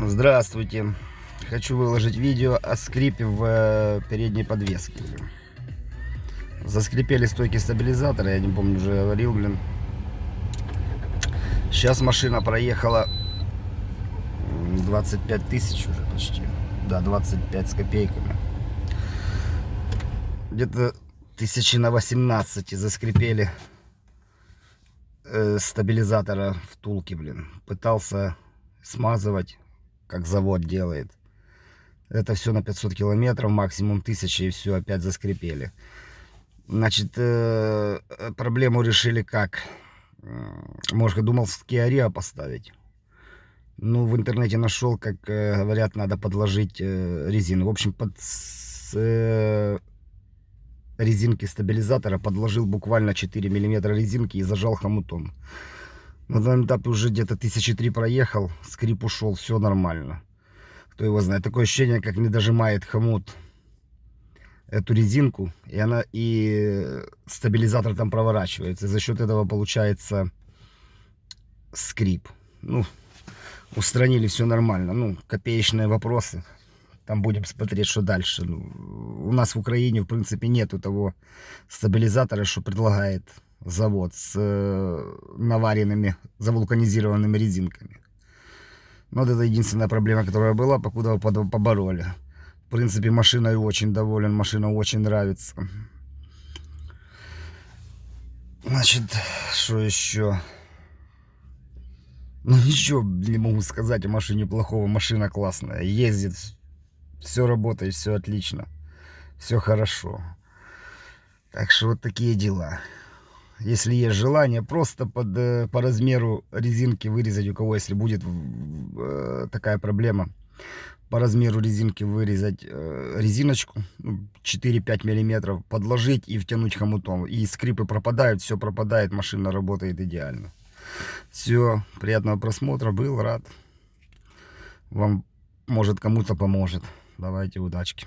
Здравствуйте. Хочу выложить видео о скрипе в передней подвеске. Заскрипели стойки стабилизатора, я не помню, уже говорил, Сейчас машина проехала 25 тысяч уже почти. Да, 25 с копейками. Где-то тысячи на 18 заскрипели стабилизатора втулки, Пытался смазывать, как завод делает. Это все на 500 километров, максимум 1000, и все, опять заскрипели. Значит, проблему решили как? Может, думал в Kia Rio поставить. Ну, в интернете нашел, как говорят, надо подложить резину. В общем, под резинки стабилизатора подложил буквально 4 миллиметра резинки и зажал хомутом. На данном этапе уже где-то 1003 проехал, скрип ушел, все нормально. Кто его знает, такое ощущение, как не дожимает хомут эту резинку, и стабилизатор там проворачивается. И за счет этого получается скрип. Ну, устранили, все нормально. Ну, копеечные вопросы. Там будем смотреть, что дальше. Ну, у нас в Украине, в принципе, нету того стабилизатора, что предлагает завод с наваренными, завулканизированными резинками. Но вот это единственная проблема, которая была, покуда побороли. В принципе, машиной очень доволен, машина очень нравится. Значит, что еще? Ну, ничего не могу сказать о машине плохого. Машина классная, ездит, все работает, все отлично, все хорошо. Так что вот такие дела. Если есть желание, просто по размеру резинки вырезать, у кого, если будет такая проблема, по размеру резинки вырезать резиночку 4-5 миллиметров, подложить и втянуть хомутом. И скрипы пропадают, все пропадает, машина работает идеально. Все, приятного просмотра, был рад. Вам, может, кому-то поможет. Давайте, удачки.